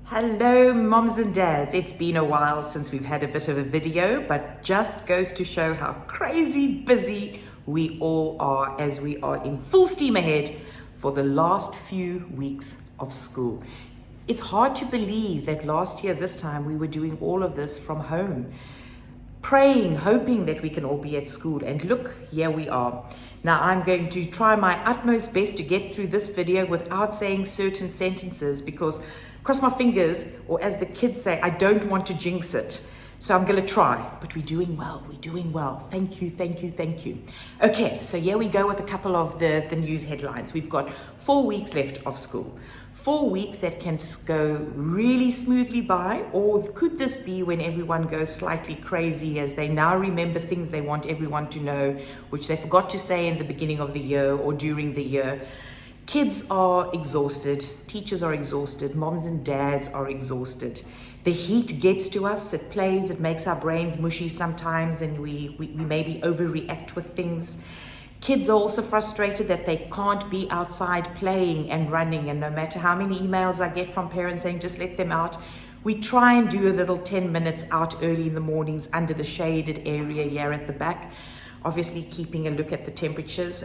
Hello moms and dads, it's been a while since we've had a bit of a video, but just goes to show how crazy busy we all are as we are in full steam ahead for the last few weeks of school. It's hard to believe that last year this time we were doing all of this from home, praying, hoping that we can all be at school, and look, here we are. Now I'm going to try my utmost best to get through this video without saying certain sentences because cross my fingers, or as the kids say, I don't want to jinx it. So I'm going to try, but we're doing well. Thank you. Okay, so here we go with a couple of the news headlines. We've got 4 weeks left of school. 4 weeks that can go really smoothly by, or could this be when everyone goes slightly crazy as they now remember things they want everyone to know, which they forgot to say in the beginning of the year or during the year. Kids are exhausted, teachers are exhausted, moms and dads are exhausted. The heat gets to us, it plays, it makes our brains mushy sometimes, and we maybe overreact with things. Kids are also frustrated that they can't be outside playing and running, and no matter how many emails I get from parents saying just let them out, we try and do a little 10 minutes out early in the mornings under the shaded area here at the back, obviously keeping a look at the temperatures.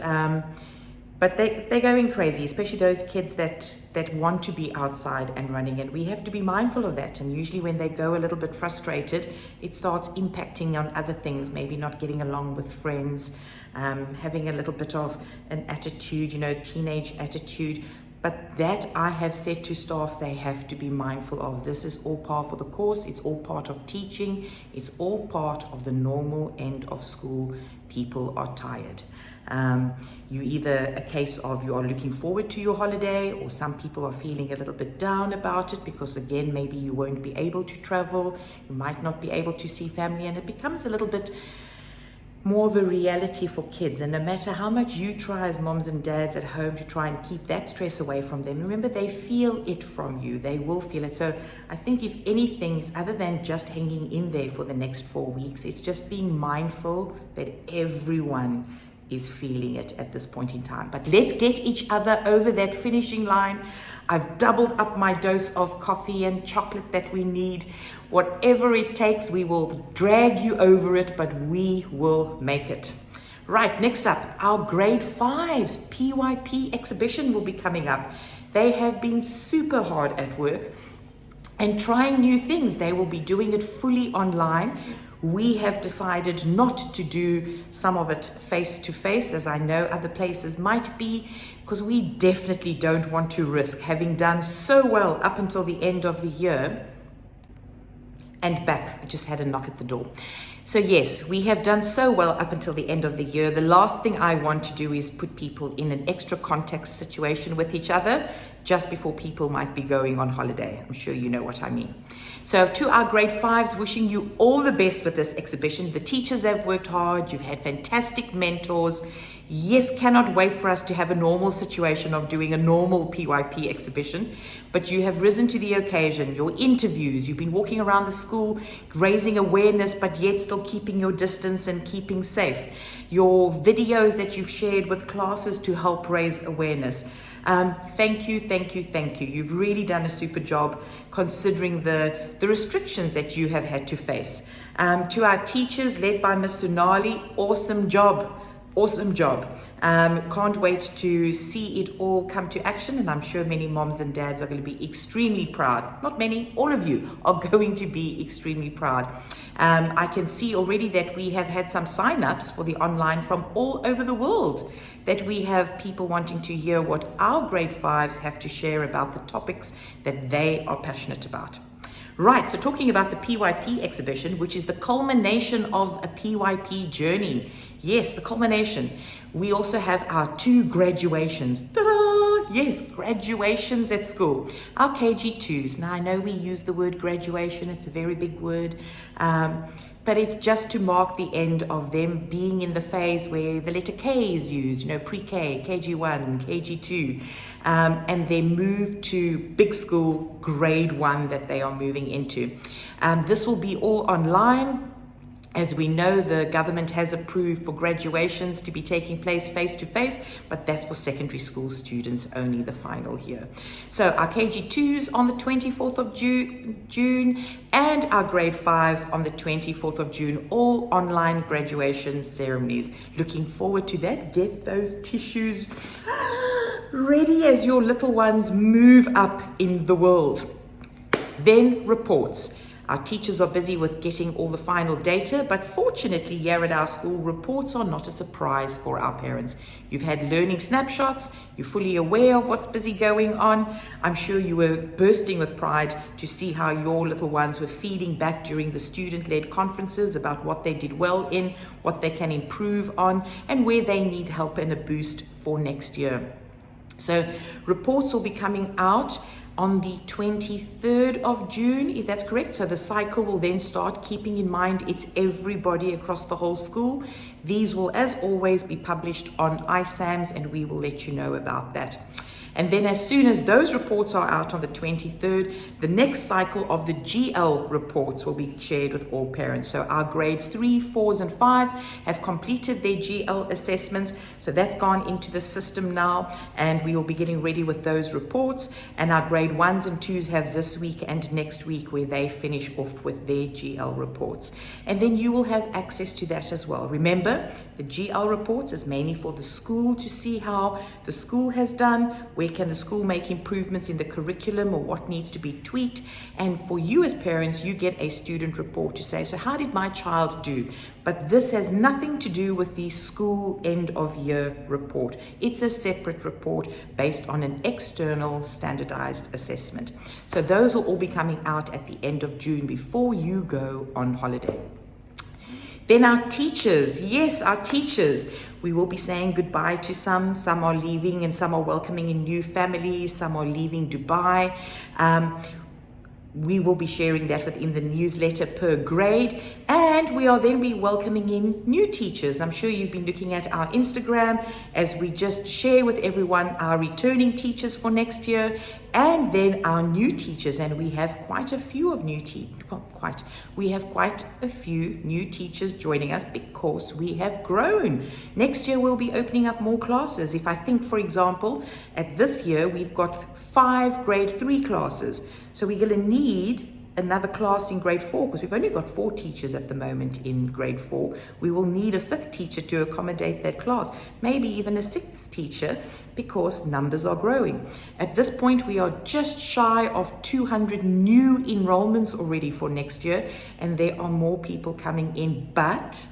But they're going crazy, especially those kids that want to be outside and running. And we have to be mindful of that. And usually when they go a little bit frustrated, it starts impacting on other things, maybe not getting along with friends, having a little bit of an attitude, teenage attitude. But that I have said to staff, they have to be mindful of. This is all part of the course. It's all part of teaching. It's all part of the normal end of school. People are tired. You either a case of you are looking forward to your holiday, or some people are feeling a little bit down about it because again, maybe you won't be able to travel, you might not be able to see family, and it becomes a little bit more of a reality for kids. And no matter how much you try as moms and dads at home to try and keep that stress away from them, remember they feel it from you, they will feel it. So I think if anything, other than just hanging in there for the next 4 weeks, it's just being mindful that everyone is feeling it at this point in time. But let's get each other over that finishing line. I've doubled up my dose of coffee and chocolate that we need. Whatever it takes, we will drag you over it, but we will make it. Right, next up, our grade 5s Pyp Exhibition will be coming up. They have been super hard at work and trying new things. They will be doing it fully online. We have decided not to do some of it face-to-face, as I know other places might be, because we definitely don't want to risk having done so well up until the end of the year. And back, I just had a knock at the door. So yes, we have done so well up until the end of the year. The last thing I want to do is put people in an extra contact situation with each other just before people might be going on holiday. I'm sure you know what I mean. So to our grade 5s, wishing you all the best with this exhibition. The teachers have worked hard. You've had fantastic mentors. Yes, cannot wait for us to have a normal situation of doing a normal Pyp exhibition, but you have risen to the occasion. Your interviews, you've been walking around the school, raising awareness, but yet still keeping your distance and keeping safe. Your videos that you've shared with classes to help raise awareness. Thank you. You've really done a super job considering the restrictions that you have had to face. To our teachers led by Ms. Sonali, awesome job. Can't wait to see it all come to action, and I'm sure many moms and dads are going to be extremely proud. Not many, all of you are going to be extremely proud. I can see already that we have had some sign-ups for the online from all over the world, that we have people wanting to hear what our grade 5s have to share about the topics that they are passionate about. Right, so talking about the Pyp exhibition, which is the culmination of a Pyp journey. Yes, the culmination. We also have our 2 graduations. Ta-da! Yes, graduations at school. Our KG2s. Now, I know we use the word graduation. It's a very big word. But it's just to mark the end of them being in the phase where the letter K is used, pre-K, KG1, KG2, and they move to big school, grade 1 that they are moving into. This will be all online. As we know, the government has approved for graduations to be taking place face-to-face, but that's for secondary school students only, the final year. So our KG2s on the 24th of June and our grade 5s on the 24th of June, all online graduation ceremonies. Looking forward to that. Get those tissues ready as your little ones move up in the world. Then reports. Our teachers are busy with getting all the final data, but fortunately here at our school, reports are not a surprise for our parents. You've had learning snapshots, you're fully aware of what's busy going on. I'm sure you were bursting with pride to see how your little ones were feeding back during the student-led conferences about what they did well in, what they can improve on, and where they need help and a boost for next year. So reports will be coming out on the 23rd of June, if that's correct. So the cycle will then start, keeping in mind it's everybody across the whole school. These will, as always, be published on ISAMS, and we will let you know about that. And then as soon as those reports are out on the 23rd, the next cycle of the GL reports will be shared with all parents. So our grades 3, 4s, and 5s have completed their GL assessments. So that's gone into the system now, and we will be getting ready with those reports. And our grade 1s and 2s have this week and next week where they finish off with their GL reports. And then you will have access to that as well. Remember, the GL reports is mainly for the school to see how the school has done. Where can the school make improvements in the curriculum, or what needs to be tweaked? And for you as parents, you get a student report to say, so how did my child do? But this has nothing to do with the school end of year report. It's a separate report based on an external standardized assessment. So those will all be coming out at the end of June before you go on holiday. Then our teachers, yes, our teachers. We will be saying goodbye to some. Some are leaving and some are welcoming in new families. Some are leaving Dubai. We will be sharing that within the newsletter per grade, and we are then be welcoming in new teachers. I'm sure you've been looking at our Instagram as we just share with everyone our returning teachers for next year, and then our new teachers. And we have quite a few of we have quite a few new teachers joining us because we have grown. Next year we'll be opening up more classes. If I think, for example, at this year we've got 5 grade 3 classes. So we're going to need another class in grade 4 because we've only got 4 teachers at the moment in grade 4. We will need a 5th teacher to accommodate that class, maybe even a 6th teacher, because numbers are growing. At this point, we are just shy of 200 new enrollments already for next year, and there are more people coming in, but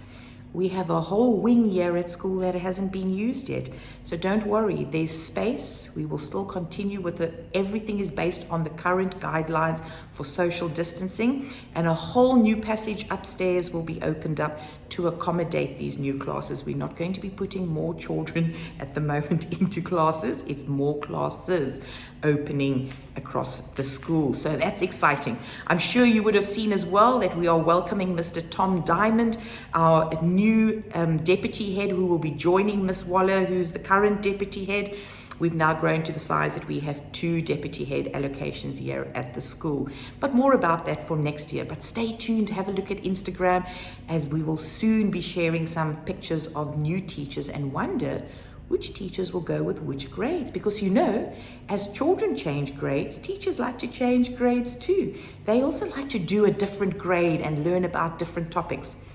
we have a whole wing here at school that hasn't been used yet. So don't worry, there's space. We will still continue with it. Everything is based on the current guidelines for social distancing, and a whole new passage upstairs will be opened up to accommodate these new classes. We're not going to be putting more children at the moment into classes. It's more classes opening across the school. So that's exciting. I'm sure you would have seen as well that we are welcoming Mr. Tom Diamond, our new deputy head, who will be joining Miss Waller, who's the current deputy head. We've now grown to the size that we have 2 deputy head allocations here at the school. But more about that for next year. But stay tuned, have a look at Instagram, as we will soon be sharing some pictures of new teachers, and wonder which teachers will go with which grades. Because you know, as children change grades, teachers like to change grades too. They also like to do a different grade and learn about different topics.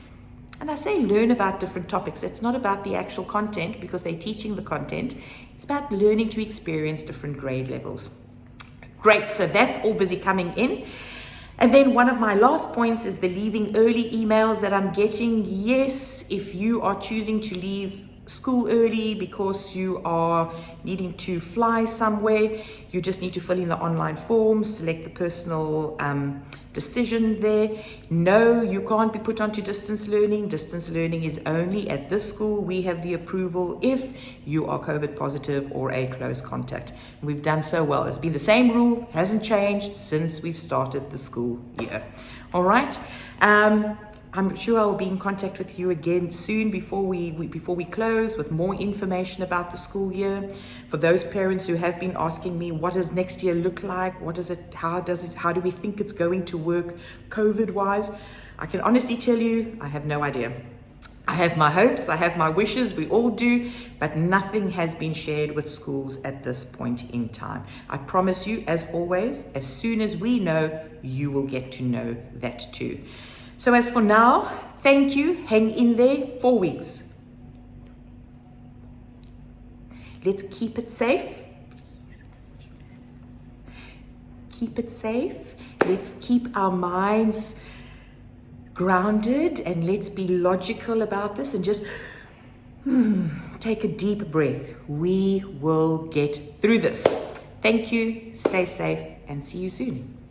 And I say learn about different topics. It's not about the actual content, because they're teaching the content. It's about learning to experience different grade levels. Great, so that's all busy coming in. And then one of my last points is the leaving early emails that I'm getting. Yes, if you are choosing to leave school early because you are needing to fly somewhere, you just need to fill in the online form, select the personal decision there. No, you can't be put onto distance learning. Distance learning is only at this school. We have the approval if you are COVID positive or a close contact. And we've done so well. It's been the same rule, hasn't changed since we've started the school year. All right. I'm sure I'll be in contact with you again soon before we close with more information about the school year. For those parents who have been asking me, what does next year look like? How do we think it's going to work COVID-wise? I can honestly tell you, I have no idea. I have my hopes, I have my wishes, we all do, but nothing has been shared with schools at this point in time. I promise you, as always, as soon as we know, you will get to know that too. So as for now, thank you, hang in there, 4 weeks. Let's keep it safe. Keep it safe. Let's keep our minds grounded and let's be logical about this and just take a deep breath. We will get through this. Thank you, stay safe, and see you soon.